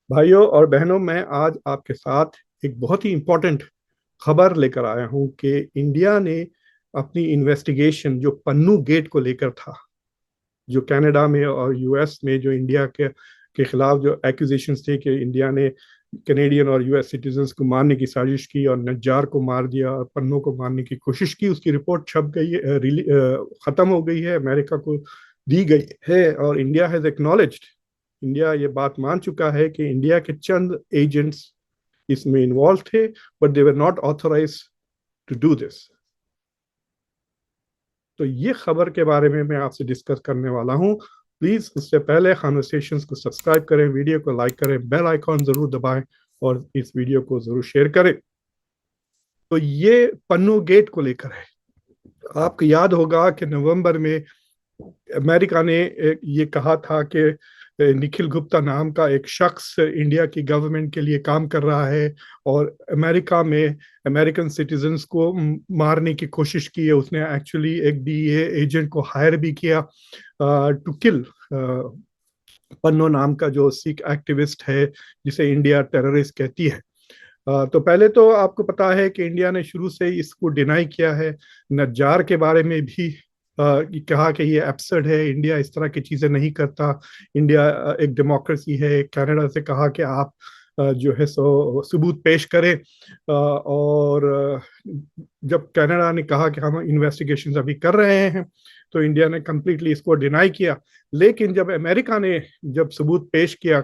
भाइयों और बहनों, मैं आज आपके साथ एक बहुत ही इम्पोर्टेंट खबर लेकर आया हूं कि इंडिया ने अपनी इन्वेस्टिगेशन जो पन्नू गेट को लेकर था, जो कनाडा में और यूएस में जो इंडिया के खिलाफ जो एक्यूजेशंस थे कि इंडिया ने कैनेडियन और यूएस सिटीजन्स को मारने की साजिश की और नज्जार को मार दिया और पन्नू को मारने की कोशिश की। उसकी रिपोर्ट छप गई है, खत्म हो गई है, अमेरिका को दी गई है और इंडिया हैज एक्नॉलेज्ड, इंडिया ये बात मान चुका है कि इंडिया के चंद एजेंट्स इसमें इन्वॉल्व थे, but they were not authorise to do this. तो ये खबर के बारे में मैं आपसे डिस्कस करने वाला हूं। प्लीज उससे पहले कॉन्वर्सेशंस को सब्सक्राइब करें, वीडियो को लाइक करें, बेल आइकॉन जरूर दबाएं और इस वीडियो को जरूर शेयर करें। तो ये पन्नू गेट को लेकर है। आपको याद होगा कि नवंबर में अमेरिका ने ये कहा था कि निखिल गुप्ता नाम का एक शख्स इंडिया की गवर्नमेंट के लिए काम कर रहा है और अमेरिका में अमेरिकन सिटीजन्स को मारने की कोशिश की है। उसने एक्चुअली एक डीईए एजेंट को हायर भी किया टू किल पन्नो नाम का जो सिख एक्टिविस्ट है, जिसे इंडिया टेररिस्ट कहती है। तो पहले तो आपको पता है कि इंडिया ने शुरू से इसको डिनाई किया है। नज्जार के बारे में भी कहा कि ये एब्सर्ड है, इंडिया इस तरह की चीजें नहीं करता, इंडिया एक डेमोक्रेसी है। कनाडा से कहा कि आप जो है सो सबूत पेश करें। और जब कनाडा ने कहा कि हम इन्वेस्टिगेशन अभी कर रहे हैं, तो इंडिया ने कंप्लीटली इसको डिनाई किया। लेकिन जब अमेरिका ने जब सबूत पेश किया,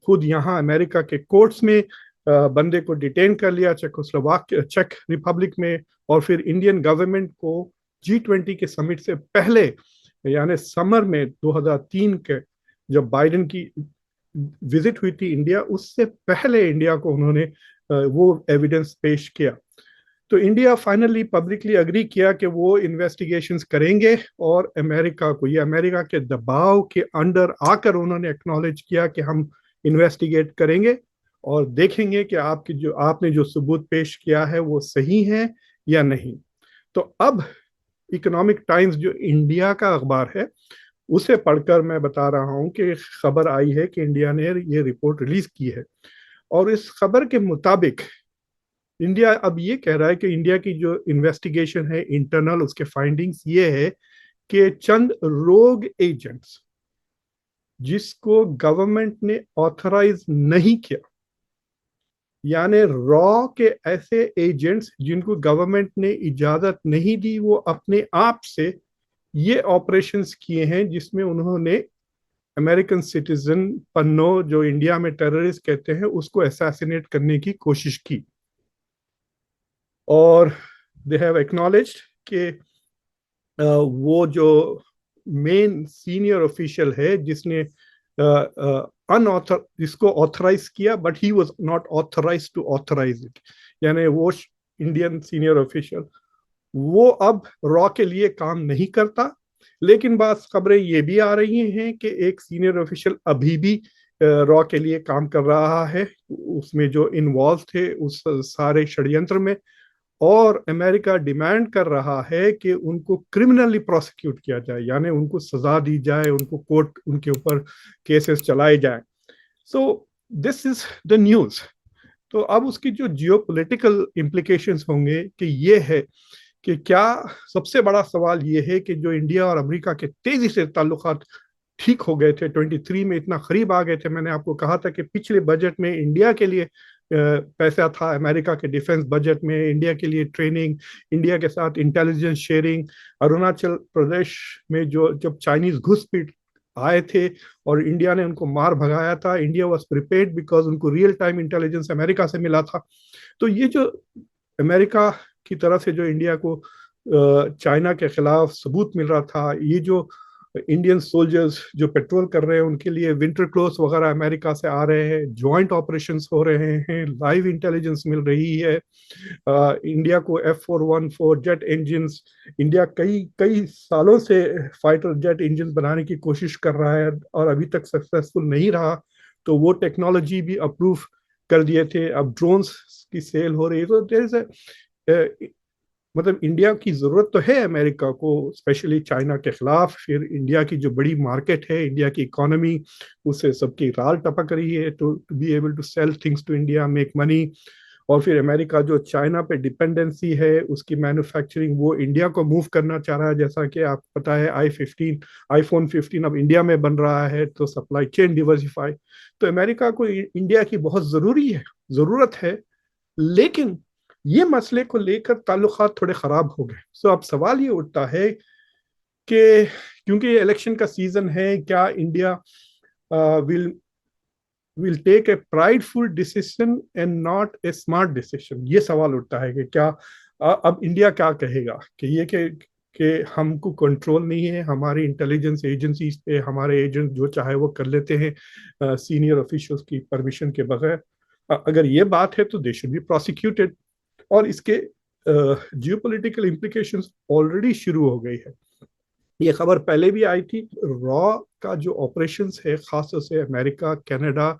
खुद यहाँ अमेरिका के कोर्ट्स में बंदे को डिटेन कर लिया, चेक रिपब्लिक में, और फिर इंडियन गवर्नमेंट को G20 के समिट से पहले, यानी समर में 2003 के, जब बाइडेन की विजिट हुई थी इंडिया, उससे पहले इंडिया को उन्होंने वो एविडेंस पेश किया। तो इंडिया फाइनली पब्लिकली अग्री किया कि वो इन्वेस्टिगेशंस करेंगे और अमेरिका को, ये अमेरिका के दबाव के अंडर आकर उन्होंने एक्नॉलेज किया कि हम इन्वेस्टिगेट करेंगे और देखेंगे कि आपने जो सबूत पेश किया है वो सही है या नहीं। तो अब इकोनॉमिक टाइम्स, जो इंडिया का अखबार है, उसे पढ़कर मैं बता रहा हूं कि खबर आई है कि इंडिया ने ये रिपोर्ट रिलीज की है। और इस खबर के मुताबिक इंडिया अब ये कह रहा है कि इंडिया की जो इन्वेस्टिगेशन है इंटरनल, उसके फाइंडिंग्स ये है कि चंद रोग एजेंट्स जिसको गवर्नमेंट ने ऑथराइज नहीं किया, यानी रॉ के ऐसे एजेंट्स जिनको गवर्नमेंट ने इजाजत नहीं दी, वो अपने आप से ये ऑपरेशंस किए हैं जिसमें उन्होंने अमेरिकन सिटीजन पन्नो, जो इंडिया में टेररिस्ट कहते हैं, उसको असैसिनेट करने की कोशिश की। और दे हैव एक्नॉलेज्ड कि वो जो मेन सीनियर ऑफिशियल है जिसने अनऑथर जिसको ऑथराइज किया, but he was not authorise to authorise it, यानी वो इंडियन सीनियर ऑफिशियल वो अब रॉ के लिए काम नहीं करता। लेकिन बात खबरें ये भी आ रही हैं कि एक सीनियर ऑफिशियल अभी भी रॉ के लिए काम कर रहा है, उसमें जो इन्वॉल्व थे उस सारे षड्यंत्र में। और अमेरिका डिमांड कर रहा है कि उनको क्रिमिनली प्रोसिक्यूट किया जाए, यानी उनको सजा दी जाए, उनको कोर्ट उनके ऊपर केसेस चलाए जाए। सो दिस इज द न्यूज। तो अब उसकी जो जियो पोलिटिकल इम्प्लीकेशंस होंगे कि ये है कि क्या, सबसे बड़ा सवाल ये है कि जो इंडिया और अमेरिका के तेजी से ताल्लुकात ठीक हो गए थे, 23 में इतना करीब आ गए थे। मैंने आपको कहा था कि पिछले बजट में इंडिया के लिए पैसा था, अमेरिका के डिफेंस बजट में इंडिया के लिए ट्रेनिंग, इंडिया के साथ इंटेलिजेंस शेयरिंग। अरुणाचल प्रदेश में जो जब चाइनीज घुसपैठ आए थे और इंडिया ने उनको मार भगाया था, इंडिया वॉज प्रिपेयर्ड बिकॉज उनको रियल टाइम इंटेलिजेंस अमेरिका से मिला था। तो ये जो अमेरिका की तरफ से जो इंडिया को चाइना के खिलाफ सबूत मिल रहा था, ये जो इंडियन सोल्जर्स जो पेट्रोल कर रहे हैं उनके लिए विंटर क्लोथ्स वगैरह अमेरिका से आ रहे हैं, ज्वाइंट ऑपरेशंस हो रहे हैं, लाइव इंटेलिजेंस मिल रही है। इंडिया को F414 जेट इंजन, इंडिया कई कई सालों से फाइटर जेट इंजन बनाने की कोशिश कर रहा है और अभी तक सक्सेसफुल नहीं रहा। तो वो टेक्नोलॉजी भी अप्रूव कर दिए थे। अब ड्रोन्स की सेल हो रही है। तो देयर इज मतलब इंडिया की जरूरत तो है अमेरिका को, स्पेशली चाइना के खिलाफ। फिर इंडिया की जो बड़ी मार्केट है, इंडिया की इकोनॉमी, उससे सबकी राल टपक रही है to be able to sell things to India, make money. और फिर अमेरिका जो चाइना पे डिपेंडेंसी है उसकी मैन्युफैक्चरिंग वो इंडिया को मूव करना चाह रहा है। जैसा कि आपको पता है आईफोन 15 अब इंडिया में बन रहा है, तो सप्लाई चेन डिवर्सिफाई। तो अमेरिका को इंडिया की बहुत जरूरत है। लेकिन ये मसले को लेकर ताल्लुकात थोड़े खराब हो गए। सो अब सवाल ये उठता है कि क्योंकि ये इलेक्शन का सीजन है, क्या India will take a prideful decision and not a smart decision? ये सवाल उठता है कि क्या अब इंडिया क्या कहेगा कि हमको कंट्रोल नहीं है, हमारी इंटेलिजेंस एजेंसीज पे हमारे एजेंट जो चाहे वो कर लेते हैं सीनियर ऑफिशियल्स की परमिशन के बगैर। अगर ये बात है तो दे शुड बी प्रोसिक्यूटेड। और इसके जियोपॉलिटिकल इम्प्लीकेशंस ऑलरेडी शुरू हो गई है। ये खबर पहले भी आई थी, रॉ का जो ऑपरेशंस है खासतौर से अमेरिका, कनाडा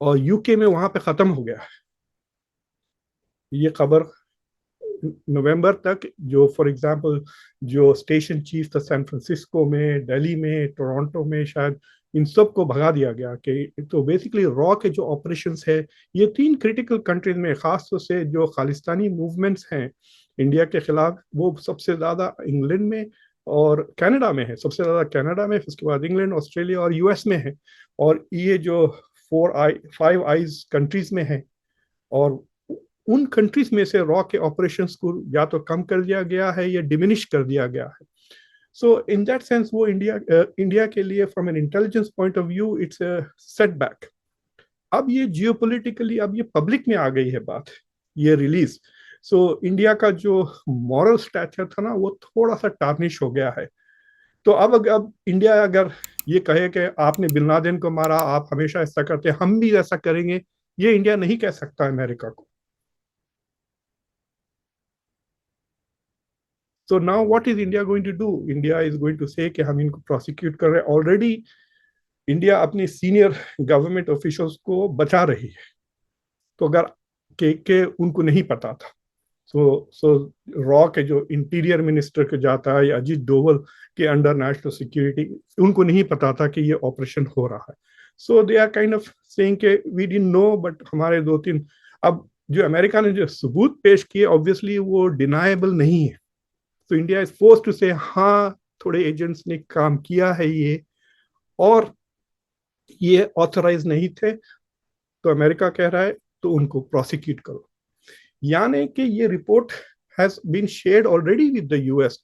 और यूके में, वहां पे खत्म हो गया है। ये खबर नवंबर तक, जो फॉर एग्जांपल जो स्टेशन चीफ था सैन फ्रांसिस्को में, दिल्ली में, टोरंटो में, शायद इन सब को भगा दिया गया। कि तो बेसिकली रॉ के जो ऑपरेशंस है ये 3 क्रिटिकल कंट्रीज में, खासतौर से जो खालिस्तानी मूवमेंट्स हैं इंडिया के खिलाफ, वो सबसे ज्यादा इंग्लैंड में और कनाडा में है। सबसे ज्यादा कनाडा में, उसके बाद इंग्लैंड, ऑस्ट्रेलिया और यूएस में है। और ये जो 5 आईज कंट्रीज में है। और उन कंट्रीज में से रॉ के ऑपरेशंस को या तो कम कर दिया गया है या डिमिनिश कर दिया गया है। सो इन दैट सेंस वो इंडिया के लिए from N intelligence point of view it's a setback. अब ये जियोपॉलिटिकली अब ये पब्लिक में आ गई है बात, ये रिलीज। सो इंडिया का जो मॉरल स्टैचर था ना, वो थोड़ा सा टार्निश हो गया है। तो अब इंडिया अगर ये कहे कि आपने बिन लादेन को मारा, आप हमेशा ऐसा करते हैं, हम भी ऐसा करेंगे, ये इंडिया नहीं कह सकता अमेरिका को। So now what is India going to do? India is going to say कि हम इनको प्रोसिक्यूट कर रहे हैं। ऑलरेडी इंडिया अपने सीनियर गवर्नमेंट ऑफिशियल्स को बचा रही है। तो अगर के उनको नहीं पता था, सो रॉ के जो इंटीरियर मिनिस्टर के जाता है या अजीत डोवल के अंडर नेशनल सिक्योरिटी, उनको नहीं पता था कि ये ऑपरेशन हो रहा है। So they are kind of saying के वी डिडंट नो, बट हमारे 2-3 अब जो अमेरिका ने जो सबूत पेश किए ऑब्वियसली वो डिनाएबल नहीं है। तो इंडिया इज फोर्स टू से हाँ, थोड़े एजेंट्स ने काम किया है ये, और ये ऑथराइज नहीं थे। तो अमेरिका कह रहा है तो उनको प्रोसिक्यूट करो। यानी कि ये report has been shared already with the US,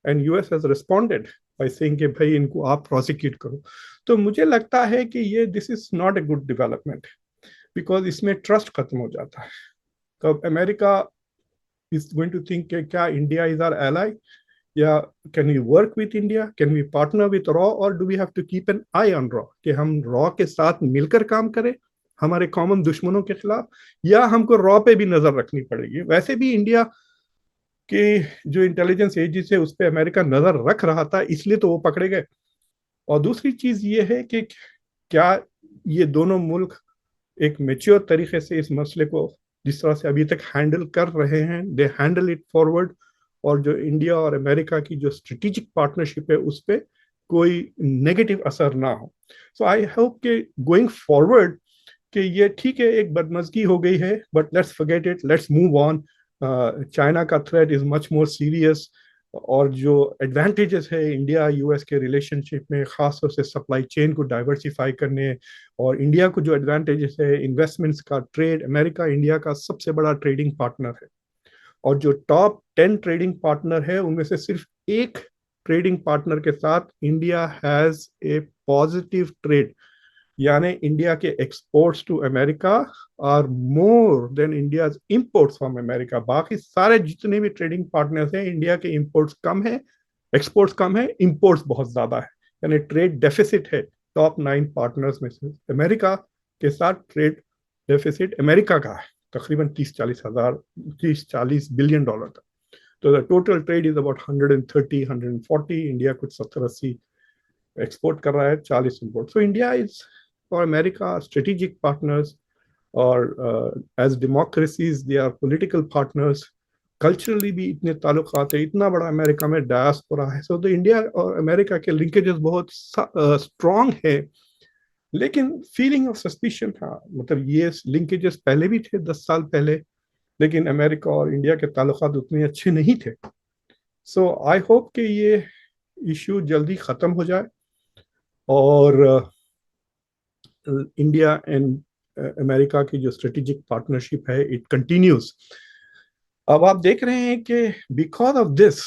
and US has responded by saying कि भाई इनको आप प्रोसिक्यूट करो। तो मुझे लगता है कि ये this is not a good development, because इसमें ट्रस्ट खत्म हो जाता है। तो America is going to think कि क्या इंडिया इज आवर एलाई, या can we work with India, can we partner with रॉ, और do we have to keep an eye on रॉ कि हम रॉ के साथ मिलकर काम करें हमारे कॉमन दुश्मनों के खिलाफ, या हमको रॉ पे भी नजर रखनी पड़ेगी। वैसे भी इंडिया की जो इंटेलिजेंस एजेंसी है उस पर अमेरिका नजर रख रहा था, इसलिए तो वो पकड़े गए। और दूसरी चीज ये है कि क्या ये दोनों मुल्क एक मेच्योर तरीके से इस मसले को जिस तरह से अभी तक हैंडल कर रहे हैं, दे हैंडल इट फॉरवर्ड, और जो इंडिया और अमेरिका की जो स्ट्रेटेजिक पार्टनरशिप है उस पर कोई नेगेटिव असर ना हो। सो आई होप कि गोइंग फॉरवर्ड कि ये ठीक है, एक बदमजगी हो गई है, but let's forget it, let's move on. China का threat is much more serious. और जो एडवांटेजेस है इंडिया यूएस के रिलेशनशिप में, खासतौर से सप्लाई चेन को डाइवर्सिफाई करने, और इंडिया को जो एडवांटेजेस है इन्वेस्टमेंट्स का, ट्रेड, अमेरिका इंडिया का सबसे बड़ा ट्रेडिंग पार्टनर है। और जो टॉप 10 ट्रेडिंग पार्टनर है उनमें से सिर्फ एक ट्रेडिंग पार्टनर के साथ India has a positive trade, यानी इंडिया के exports to America are more than India's imports from America. बाकी सारे जितने भी ट्रेडिंग पार्टनर्स हैं, इंडिया के इंपोर्ट्स कम है, एक्सपोर्ट्स कम है, इंपोर्ट्स बहुत ज्यादा है। यानी ट्रेड डेफिसिट है टॉप 9 पार्टनर्स में से। अमेरिका के साथ ट्रेड डेफिसिट अमेरिका का है तकरीबन 30-40 बिलियन डॉलर का। तो the total trade is about 130-140, India कुछ 70-80 एक्सपोर्ट कर रहा है, 40 import. So India is for America strategic partners, और as democracies they are political partners. Culturally भी इतने ताल्लुकात है, इतना बड़ा अमेरिका में डायस्पोरा है। सो तो इंडिया और अमेरिका के लिंकेजेस बहुत स्ट्रांग है, लेकिन फीलिंग ऑफ सस्पिशन था, मतलब ये लिंकेजेस पहले भी थे 10 साल पहले, लेकिन अमेरिका और इंडिया के ताल्लुकात उतने अच्छे नहीं थे। सो आई होप कि ये इश्यू जल्दी ख़त्म हो जाए और इंडिया एंड अमेरिका की जो स्ट्रेटेजिक पार्टनरशिप है इट कंटिन्यूज। अब आप देख रहे हैं कि बिकॉज ऑफ दिस,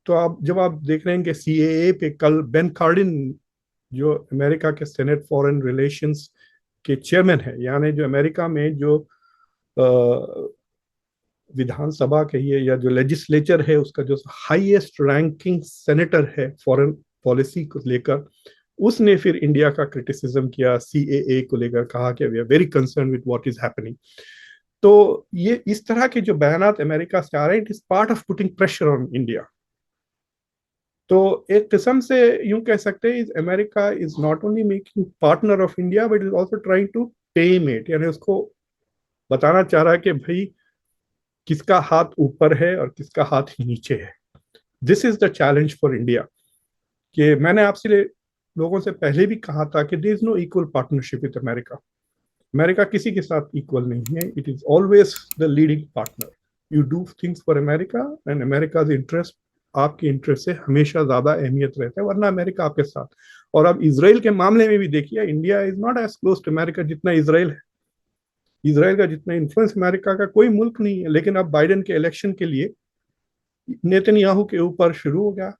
तो आप जब आप देख रहे हैं कि सीएए पे कल बेन कार्डिन जो अमेरिका के सेनेट फॉरेन रिलेशंस के चेयरमैन है, यानी जो अमेरिका में जो विधानसभा कहिए या जो लेजिस्लेचर है उसका जो हाईएस्ट रैंकिंग सेनेटर है फॉरेन पॉलिसी को लेकर, उसने फिर इंडिया का क्रिटिसिज्म किया सीएए को लेकर, कहा कि we are very concern with what is happening. तो ये इस तरह के जो बयानात अमेरिका से आ रहे हैं, it is part of putting pressure on India. तो एक किस्म से यूं कह सकते हैं America is not only making partner of India but is also trying to tame it, यानी उसको बताना चाह रहा है कि भाई किसका हाथ ऊपर है और किसका हाथ नीचे है। This is the challenge for India, कि मैंने आपसे लोगों से पहले भी कहा था कि there is no equal partnership with America. America किसी के साथ इक्वल नहीं है, it is always the leading partner. You do things for America and America's interest आपके इंटरेस्ट से हमेशा ज्यादा अहमियत रहता है, वरना अमेरिका आपके साथ। और अब इसराइल के मामले में भी देखिए, India is not as close to America जितना इसराइल है। इसराइल का जितना इन्फ्लुएंस अमेरिका का कोई मुल्क नहीं है, लेकिन अब बाइडेन के इलेक्शन के लिए नेतन्याहू के ऊपर शुरू हो गया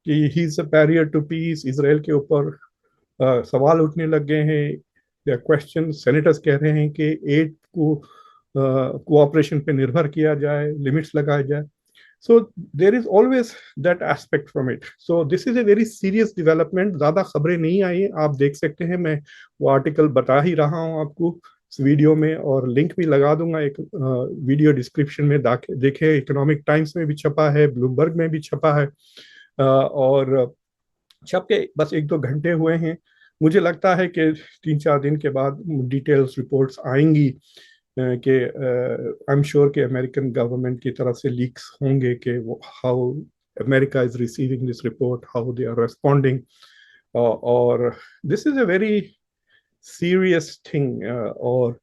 कि he is a barrier to peace. Israel के ऊपर सवाल उठने लग गए हैं, क्वेश्चन सेनेटर्स कह रहे हैं कि एड को कोऑपरेशन पे निर्भर किया जाए, लिमिट्स लगाए जाए। So there is always that aspect from it. So this is a very serious development. ज्यादा खबरें नहीं आई, आप देख सकते हैं, मैं वो आर्टिकल बता ही रहा हूँ आपको इस वीडियो में, और लिंक भी लगा दूंगा एक वीडियो डिस्क्रिप्शन में, देखें। इकोनॉमिक टाइम्स में भी छपा है, ब्लूमबर्ग में भी छपा है, और छप के बस 1-2 घंटे हुए हैं। मुझे लगता है कि 3-4 दिन के बाद डिटेल्स रिपोर्ट्स आएंगी कि आई एम श्योर कि अमेरिकन गवर्नमेंट की तरफ से लीक्स होंगे कि how America is receiving this report, how they are responding. और this is a very serious thing. और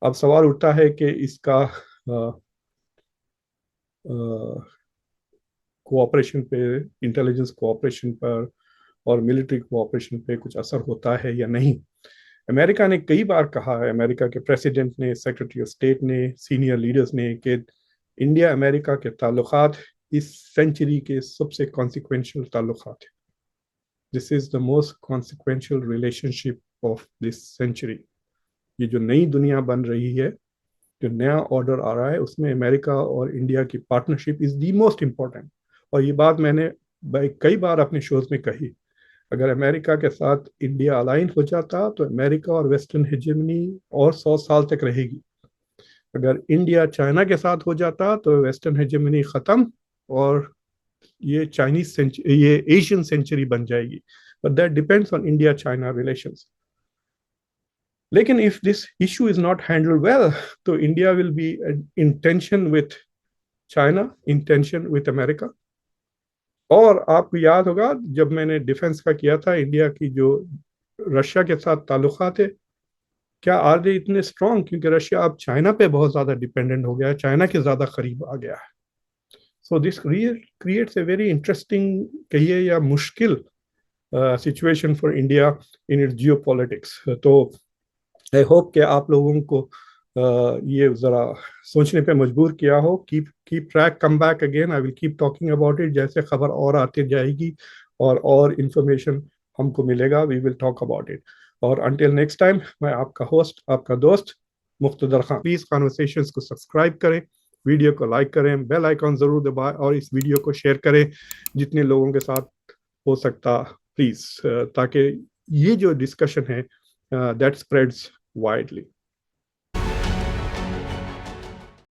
अब सवाल उठता है कि इसका कोऑपरेशन पे, इंटेलिजेंस कोऑपरेशन पर और मिलिट्री कोऑपरेशन पे कुछ असर होता है या नहीं। अमेरिका ने कई बार कहा है, अमेरिका के प्रेसिडेंट ने, सेक्रेटरी ऑफ स्टेट ने, सीनियर लीडर्स ने, कि इंडिया अमेरिका के ताल्लुकात इस सेंचुरी के सबसे कॉन्सिक्वेंशियल ताल्लुकात है। This is the most consequential relationship of this century. ये जो नई दुनिया बन रही है, जो नया ऑर्डर आ रहा है, उसमें अमेरिका और इंडिया की partnership is the most important. और ये बात मैंने कई बार अपने शोज में कही, अगर अमेरिका के साथ इंडिया अलाइन हो जाता तो अमेरिका और वेस्टर्न हेजेमनी और 100 साल तक रहेगी। अगर इंडिया चाइना के साथ हो जाता तो वेस्टर्न हेजेमनी खत्म और ये चाइनीज सेंचुरी, ये एशियन सेंचुरी बन जाएगी। But that depends on India China relations. लेकिन if this issue is not handled well, तो India will be in tension with China, in tension with America. और आपको याद होगा जब मैंने डिफेंस का किया था, इंडिया की जो रशिया के साथ ताल्लुकात है, क्या आर दे इतने स्ट्रॉन्ग, क्योंकि रशिया अब चाइना पे बहुत ज्यादा डिपेंडेंट हो गया है, चाइना के ज्यादा करीब आ गया है। So this creates a very interesting, कहिए या मुश्किल situation for India in its Jio politics. तो आई होप कि आप लोगों को ये जरा सोचने पे मजबूर किया हो। Keep track, come back again, I will keep talking about it. जैसे खबर और आती जाएगी और इंफॉर्मेशन हमको मिलेगा, we will talk about it. और अंटिल नेक्स्ट टाइम, मैं आपका होस्ट, आपका दोस्त मुख्तदर खान। प्लीज कॉन्वर्सेशंस को सब्सक्राइब करें, वीडियो को लाइक करें, बेल आइकॉन जरूर दबाएं और इस वीडियो को शेयर करें जितने लोगों के साथ हो सकता, प्लीज, ताकि ये जो डिस्कशन है दैट स्प्रेड्स widely.